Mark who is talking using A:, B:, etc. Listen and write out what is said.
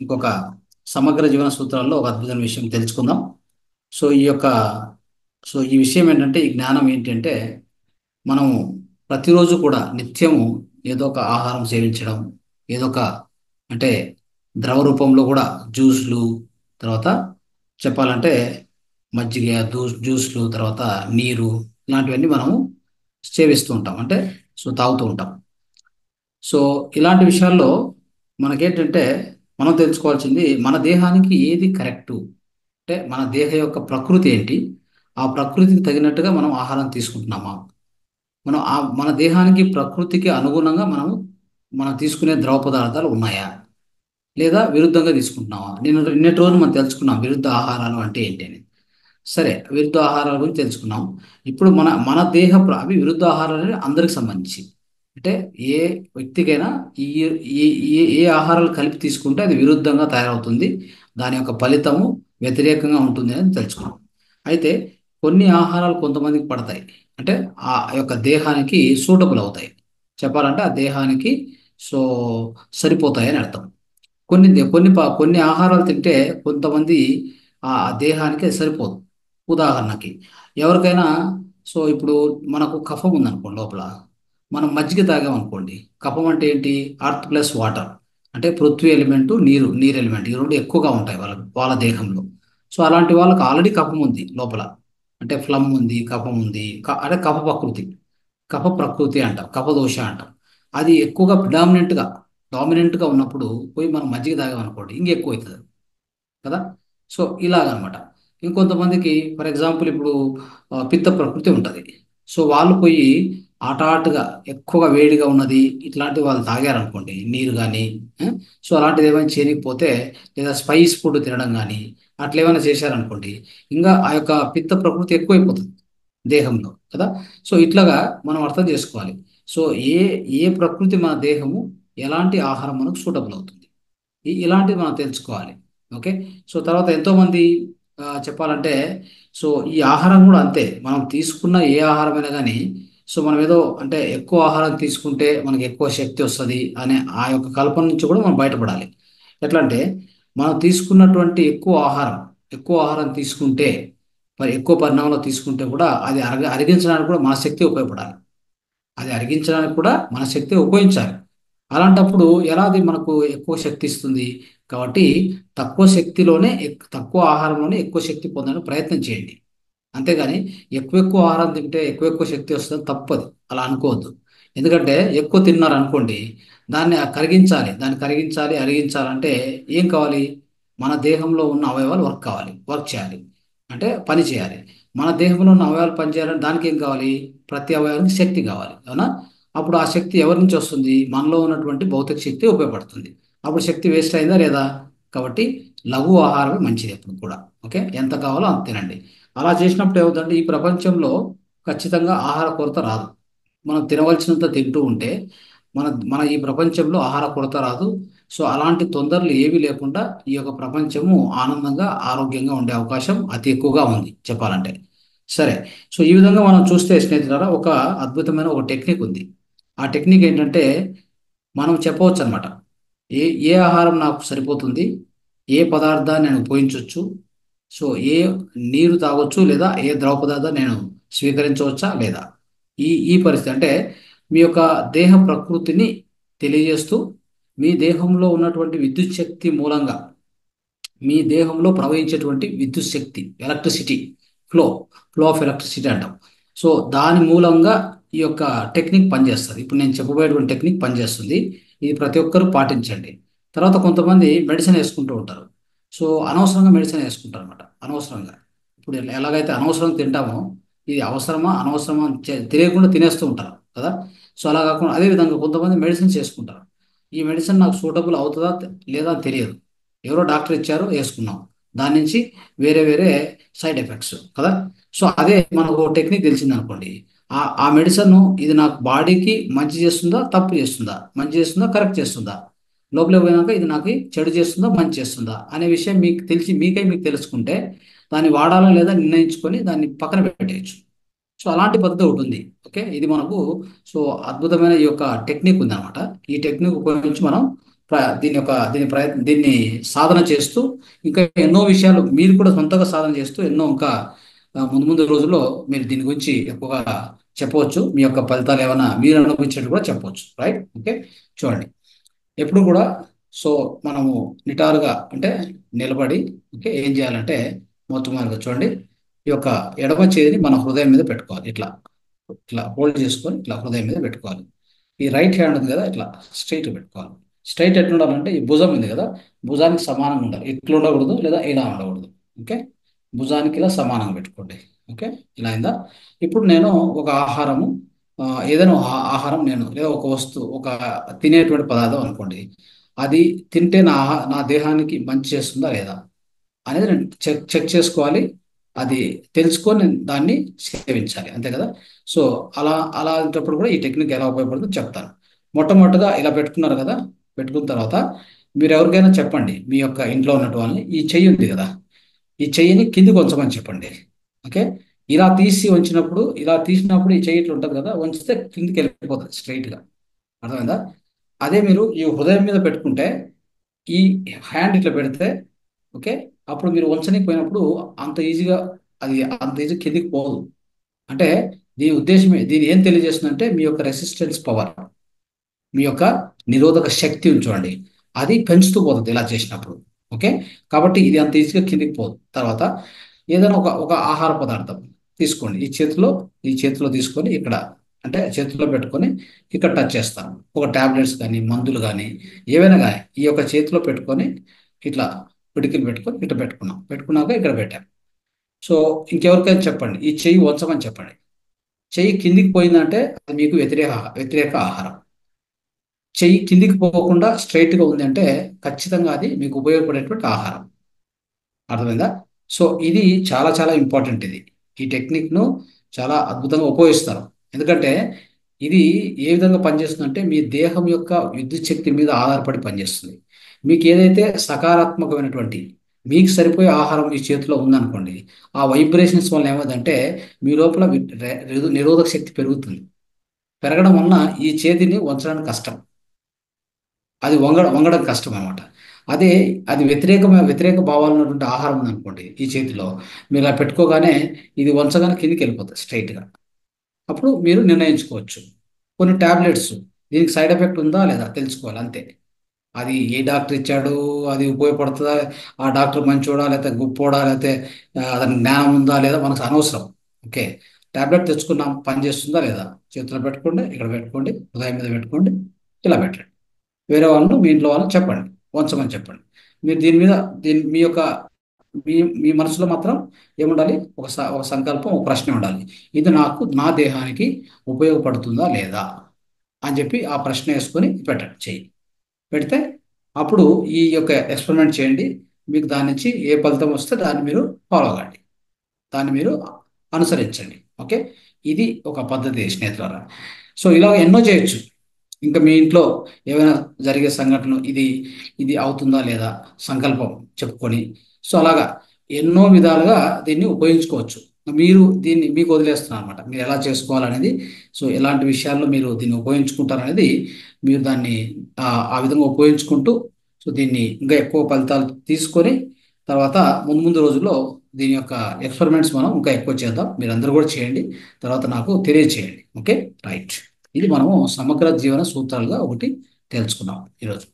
A: ఇంకొక సమగ్ర జీవన సూత్రాల్లో ఒక అద్భుతమైన విషయం తెలుసుకుందాం. సో ఈ యొక్క ఈ విషయం ఏంటంటే, ఈ జ్ఞానం ఏంటంటే, మనం ప్రతిరోజు కూడా నిత్యము ఏదో ఒక ఆహారం సేవించడం, ఏదో ఒక అంటే ద్రవ రూపంలో కూడా జ్యూస్లు, తర్వాత చెప్పాలంటే మజ్జిగ, జ్యూస్లు, తర్వాత నీరు, ఇలాంటివన్నీ మనము సేవిస్తూ ఉంటాం. అంటే తాగుతూ ఉంటాం. సో ఇలాంటి విషయాల్లో మనకేంటంటే, మనం తెలుసుకోవాల్సింది మన దేహానికి ఏది కరెక్టు, అంటే మన దేహ యొక్క ప్రకృతి ఏంటి, ఆ ప్రకృతికి తగినట్టుగా మనం ఆహారం తీసుకుంటున్నామా, మన దేహానికి ప్రకృతికి అనుగుణంగా మనం తీసుకునే ద్రవ పదార్థాలు ఉన్నాయా, లేదా విరుద్ధంగా తీసుకుంటున్నావా. నిన్నటి రోజు మనం తెలుసుకున్నాం విరుద్ధ ఆహారాలు అంటే ఏంటి అని. సరే, విరుద్ధ ఆహారాల గురించి తెలుసుకున్నాం. ఇప్పుడు మన అవి విరుద్ధ ఆహారాలు అనేవి అందరికి సంబంధించి, అంటే ఏ వ్యక్తికైనా ఈ ఏ ఆహారాలు కలిపి తీసుకుంటే అది విరుద్ధంగా తయారవుతుంది, దాని యొక్క ఫలితము వ్యతిరేకంగా ఉంటుంది అని తెలుసుకున్నాం. అయితే కొన్ని ఆహారాలు కొంతమందికి పడతాయి, అంటే ఆ యొక్క దేహానికి సూటబుల్ అవుతాయి, చెప్పాలంటే ఆ దేహానికి సో సరిపోతాయి అని అర్థం. కొన్ని ఆహారాలు తింటే కొంతమంది ఆ దేహానికి అది సరిపోదు. ఉదాహరణకి ఎవరికైనా ఇప్పుడు మనకు కఫం ఉందనుకోండి లోపల, మనం మజ్జిగ తాగామనుకోండి. కఫం అంటే ఏంటి? అర్త్ ప్లస్ వాటర్, అంటే పృథ్వీ ఎలిమెంట్, నీరు ఎలిమెంట్, ఈ రెండు ఎక్కువగా ఉంటాయి వాళ్ళ దేహంలో. సో అలాంటి వాళ్ళకి ఆల్రెడీ కఫం ఉంది లోపల, అంటే ఫ్లమ్ ఉంది, కఫం ఉంది, అంటే కఫ ప్రకృతి అంటాం, కఫదోష అంటాం. అది ఎక్కువగా డామినెంట్గా ఉన్నప్పుడు పోయి మనం మజ్జిగ తాగామనుకోండి, ఇంకెక్కువ అవుతుంది కదా. సో ఇలాగనమాట. ఇంకొంతమందికి ఫర్ ఎగ్జాంపుల్ ఇప్పుడు పిత్త ప్రకృతి ఉంటుంది. సో వాళ్ళు పోయి ఆటగా ఎక్కువగా వేడిగా ఉన్నది ఇట్లాంటివి వాళ్ళు తాగారనుకోండి, నీరు కానీ, సో అలాంటిది ఏమైనా చేయకపోతే, లేదా స్పైస్ ఫుడ్ తినడం కానీ అట్లా ఏమైనా చేశారనుకోండి, ఇంకా ఆ యొక్క పిత్త ప్రకృతి ఎక్కువైపోతుంది దేహంలో కదా. సో ఇట్లాగా మనం అర్థం చేసుకోవాలి. సో ఏ ఏ ప్రకృతి మన దేహము, ఎలాంటి ఆహారం మనకు సూటబుల్ అవుతుంది, ఇలాంటివి మనం తెలుసుకోవాలి. ఓకే. సో తర్వాత ఎంతోమంది చెప్పాలంటే, ఈ ఆహారం కూడా అంతే. మనం తీసుకున్న ఏ ఆహారమైనా కానీ, మనం ఏదో అంటే ఎక్కువ ఆహారం తీసుకుంటే మనకి ఎక్కువ శక్తి వస్తుంది అనే ఆ యొక్క కల్పన నుంచి కూడా మనం బయటపడాలి. ఎట్లా అంటే, మనం తీసుకున్నటువంటి ఎక్కువ ఆహారం తీసుకుంటే, మరి ఎక్కువ పరిణామంలో తీసుకుంటే కూడా అది అరిగించడానికి కూడా మన శక్తి ఉపయోగపడాలి. అది అరిగించడానికి కూడా మన శక్తి ఉపయోగించాలి. అలాంటప్పుడు ఎలా అది మనకు ఎక్కువ శక్తి ఇస్తుంది? కాబట్టి తక్కువ ఆహారంలోనే ఎక్కువ శక్తి పొందడానికి ప్రయత్నం చేయండి. అంతేగాని ఎక్కువ ఎక్కువ ఆహారం తింటే ఎక్కువ ఎక్కువ శక్తి వస్తుంది, తప్పది, అలా అనుకోవద్దు. ఎందుకంటే ఎక్కువ తిన్నారు అనుకోండి, దాన్ని కరిగించాలి, అరిగించాలంటే ఏం కావాలి? మన దేహంలో ఉన్న అవయవాలు వర్క్ చేయాలి, అంటే పని చేయాలి. మన దేహంలో ఉన్న అవయవాలు పని చేయాలంటే దానికి ఏం కావాలి? ప్రతి అవయవానికి శక్తి కావాలి, అవునా? అప్పుడు ఆ శక్తి ఎవరి నుంచి వస్తుంది? మనలో ఉన్నటువంటి భౌతిక శక్తి ఉపయోగపడుతుంది. అప్పుడు శక్తి వేస్ట్ అయిందా లేదా? కాబట్టి లఘు ఆహారమే మంచిది ఎప్పుడు కూడా. ఓకే, ఎంత కావాలో అంత తినండి. అలా చేసినప్పుడు ఏమవుతుందంటే, ఈ ప్రపంచంలో ఖచ్చితంగా ఆహార కొరత రాదు. మనం తినవలసినంత తింటూ ఉంటే మన మన ఈ ప్రపంచంలో ఆహార కొరత రాదు. సో అలాంటి తొందరలు ఏవి లేకుండా ఈ యొక్క ప్రపంచము ఆనందంగా, ఆరోగ్యంగా ఉండే అవకాశం అతి ఎక్కువగా ఉంది చెప్పాలంటే. సరే. సో ఈ విధంగా మనం చూస్తే స్నేహితులారా, ఒక అద్భుతమైన ఒక టెక్నిక్ ఉంది. ఆ టెక్నిక్ ఏంటంటే, మనం చెప్పవచ్చు అనమాట, ఏ ఏ ఆహారం నాకు సరిపోతుంది, ఏ పదార్థాన్ని నేను ఉపయోగించవచ్చు, సో ఏ నీరు తాగొచ్చు, లేదా ఏ ద్రవ పదార్థాన్ని నేను స్వీకరించవచ్చా లేదా. ఈ పరిస్థితి అంటే మీ యొక్క దేహ ప్రకృతిని తెలియజేస్తూ, మీ దేహంలో ఉన్నటువంటి విద్యుత్ శక్తి మూలంగా మీ దేహంలో ప్రవహించేటువంటి విద్యుత్ శక్తి, electricity, flow flow of electricity అంటాం. సో దాని మూలంగా ఈ యొక్క టెక్నిక్ పనిచేస్తుంది. ఇప్పుడు నేను చెప్పబోయేటువంటి టెక్నిక్ పనిచేస్తుంది. ఇది ప్రతి ఒక్కరూ పాటించండి. తర్వాత కొంతమంది మెడిసిన్ వేసుకుంటూ ఉంటారు. సో అనవసరంగా మెడిసిన్ వేసుకుంటారు అనమాట, అనవసరంగా. ఇప్పుడు ఎలాగైతే అనవసరంగా తింటామో, ఇది అవసరమా అనవసరమా అని తెలియకుండా తినేస్తూ ఉంటారు కదా. సో అలా కాకుండా అదే విధంగా కొంతమంది మెడిసిన్స్ వేసుకుంటారు. ఈ మెడిసిన్ నాకు సూటబుల్ అవుతుందా లేదా అని తెలియదు, ఎవరో డాక్టర్ ఇచ్చారు వేసుకున్నాం, దాని నుంచి వేరే వేరే సైడ్ ఎఫెక్ట్స్ కదా. సో అదే మనకు టెక్నిక్ తెలిసింది అనుకోండి, ఆ మెడిసిన్ ఇది నాకు బాడీకి మంచి చేస్తుందా తప్పు చేస్తుందా, మంచి చేస్తుందా కరెక్ట్ చేస్తుందా, లోపలికి పోయినాక ఇది నాకు చెడు చేస్తుందా మంచి చేస్తుందా అనే విషయం మీకు తెలుసుకుంటే, దాన్ని వాడాలా లేదా నిర్ణయించుకొని దాన్ని పక్కన పెట్టేయచ్చు. సో అలాంటి పద్ధతి ఒకటి ఉంది. ఓకే, ఇది మనకు సో అద్భుతమైన ఈ యొక్క టెక్నిక్ ఉంది అనమాట. ఈ టెక్నిక్ ఉపయోగించి మనం దీన్ని సాధన చేస్తూ ఇంకా ఎన్నో విషయాలు మీరు కూడా సొంతంగా సాధన చేస్తూ ఎన్నో ఇంకా ముందు ముందు రోజుల్లో మీరు దీని గురించి ఎక్కువగా చెప్పవచ్చు. మీ యొక్క ఫలితాలు ఏమైనా మీరు అనుభవించినట్టు కూడా చెప్పవచ్చు. రైట్? ఓకే. చూడండి, ఎప్పుడు కూడా సో మనము నిటారుగా అంటే నిలబడి, ఓకే, ఏం చేయాలంటే మొట్టమొదటిగా చూడండి, ఈ యొక్క ఎడమ చేతిని మన హృదయం మీద పెట్టుకోవాలి. ఇట్లా ఇట్లా హోల్డ్ చేసుకొని ఇట్లా హృదయం మీద పెట్టుకోవాలి. ఈ రైట్ హ్యాండ్ ఉంది కదా, ఇట్లా స్ట్రైట్ పెట్టుకోవాలి. స్ట్రైట్ ఎట్లా ఉండాలంటే ఈ భుజం ఉంది కదా, భుజానికి సమానంగా ఉండాలి. ఇట్లా ఉండకూడదు లేదా ఇలా ఉండకూడదు. ఓకే, భుజానికి ఇలా సమానంగా పెట్టుకోండి. ఓకే, ఇలా అయిందా? ఇప్పుడు నేను ఒక ఆహారము, ఏదైనా ఆహారం నేను లేదా ఒక వస్తువు, ఒక తినేటువంటి పదార్థం అనుకోండి, అది తింటే నా దేహానికి మంచి చేస్తుందా లేదా అనేది నేను చెక్ చేసుకోవాలి. అది తెలుసుకొని నేను దాన్ని సేవించాలి. అంతే కదా? సో అలాంటప్పుడు కూడా ఈ టెక్నిక్ ఎలా ఉపయోగపడుతుందో చెప్తాను. మొట్టమొదటిగా ఇలా పెట్టుకున్నారు కదా, పెట్టుకున్న తర్వాత మీరు ఎవరికైనా చెప్పండి, మీ యొక్క ఇంట్లో ఉన్నటువంటి వాళ్ళని, ఈ చెయ్యి ఉంది కదా, ఈ చెయ్యిని కిందికి ఉంచమని చెప్పండి. ఓకే, ఇలా తీసినప్పుడు ఈ చెయ్యి ఇట్లా ఉంటుంది కదా, ఉంచితే కిందికి వెళ్ళిపోతుంది స్ట్రైట్గా. అర్థమైందా? అదే మీరు ఈ హృదయం మీద పెట్టుకుంటే, ఈ హ్యాండ్ ఇట్లా పెడితే, ఓకే, అప్పుడు మీరు వంచనీకి పోయినప్పుడు అంత ఈజీగా అది అంత ఈజీ కిందికి పోదు. అంటే దీని ఉద్దేశమే, దీని ఏం తెలియజేస్తుందంటే మీ యొక్క రెసిస్టెన్స్ పవర్, మీ యొక్క నిరోధక శక్తి ఉంచండి, అది పెంచుతూ పోతుంది ఇలా చేసినప్పుడు. ఓకే, కాబట్టి ఇది అంత ఈజీగా కిందికి పోదు. తర్వాత ఏదైనా ఒక ఆహార పదార్థం తీసుకోండి, ఈ చేతిలో తీసుకొని ఇక్కడ, అంటే చేతిలో పెట్టుకొని ఇక్కడ టచ్ చేస్తాను. ఒక టాబ్లెట్స్ కానీ మందులు కానీ ఏవైనా కానీ ఈ యొక్క చేతిలో పెట్టుకొని ఇట్లా పిడికిలు పెట్టుకొని ఇట్లా పెట్టుకున్నాక ఇక్కడ పెట్టాను. సో ఇంకెవరికైనా చెప్పండి, ఈ చెయ్యి వంచమని చెప్పండి. చెయ్యి కిందికి పోయిందంటే అది మీకు వ్యతిరేక ఆహారం. చెయ్యి కిందికి పోకుండా స్ట్రైట్గా ఉంది అంటే ఖచ్చితంగా అది మీకు ఉపయోగపడేటువంటి ఆహారం. అర్థమైందా? సో ఇది చాలా చాలా ఇంపార్టెంట్. ఈ టెక్నిక్ను చాలా అద్భుతంగా ఉపయోగిస్తారు. ఎందుకంటే ఇది ఏ విధంగా పనిచేస్తుందంటే మీ దేహం యొక్క విద్యుత్ శక్తి మీద ఆధారపడి పనిచేస్తుంది. మీకు ఏదైతే సకారాత్మకమైనటువంటి మీకు సరిపోయే ఆహారం ఈ చేతిలో ఉందనుకోండి, ఆ వైబ్రేషన్స్ వల్ల ఏమవుతుందంటే మీ లోపల నిరోధక శక్తి పెరుగుతుంది. పెరగడం వలన ఈ చేతిని వంచడానికి కష్టం, అది వంగడం కష్టం అనమాట. అదే అది వ్యతిరేక భావాలు ఉన్నటువంటి ఆహారం ఉందనుకోండి ఈ చేతిలో, మీరు ఇలా పెట్టుకోగానే ఇది వంచగానే కిందికి వెళ్ళిపోతుంది స్ట్రైట్గా. అప్పుడు మీరు నిర్ణయించుకోవచ్చు. కొన్ని టాబ్లెట్స్ దీనికి సైడ్ ఎఫెక్ట్ ఉందా లేదా తెలుసుకోవాలి అంతే. అది ఏ డాక్టర్ ఇచ్చాడు, అది ఉపయోగపడుతుందా, ఆ డాక్టర్ మంచోడా లేకపోతే గొప్పోడా, లేకపోతే అతని జ్ఞానం ఉందా లేదా మనకు అనవసరం. ఓకే, టాబ్లెట్ తెచ్చుకున్నాం, పని చేస్తుందా లేదా, చేతిలో పెట్టుకోండి, ఇక్కడ పెట్టుకోండి, హృదయం మీద పెట్టుకోండి, ఇలా పెట్టండి. వేరే వాళ్ళను, మీ ఇంట్లో వాళ్ళని చెప్పండి, వంచమని చెప్పండి. మీరు మీ యొక్క మీ మీ మనసులో మాత్రం ఏముండాలి, ఒక సంకల్పం, ఒక ప్రశ్న ఉండాలి. ఇది నా దేహానికి ఉపయోగపడుతుందా లేదా అని చెప్పి ఆ ప్రశ్న వేసుకొని పెట్టండి, చెయ్యి పెడితే అప్పుడు ఈ యొక్క ఎక్స్పెరిమెంట్ చేయండి. మీకు దాని నుంచి ఏ ఫలితం వస్తే దాన్ని మీరు ఫాలో అవ్వండి, దాన్ని మీరు అనుసరించండి. ఓకే, ఇది ఒక పద్ధతి స్నేహితులారా. సో ఇలా ఎన్నో చేయొచ్చు. ఇంకా మీ ఇంట్లో ఏమైనా జరిగే సంఘటన, ఇది ఇది అవుతుందా లేదా సంకల్పం చెప్పుకొని, సో అలాగా ఎన్నో విధాలుగా దీన్ని ఉపయోగించుకోవచ్చు. మీరు దీన్ని మీకు వదిలేస్తున్నారు అనమాట, మీరు ఎలా చేసుకోవాలనేది. సో ఎలాంటి విషయాల్లో మీరు దీన్ని ఉపయోగించుకుంటారనేది, మీరు దాన్ని ఆ విధంగా ఉపయోగించుకుంటూ, సో దీన్ని ఇంకా ఎక్కువ ఫలితాలు తీసుకొని తర్వాత ముందు ముందు రోజుల్లో దీని యొక్క ఎక్స్పెరిమెంట్స్ మనం ఇంకా ఎక్కువ చేద్దాం. మీరు అందరూ కూడా చేయండి, తర్వాత నాకు తెలియచేయండి. Okay, right. ఇది మనము సమగ్ర జీవన సూత్రాలుగా ఒకటి తెలుసుకున్నాం ఈరోజు.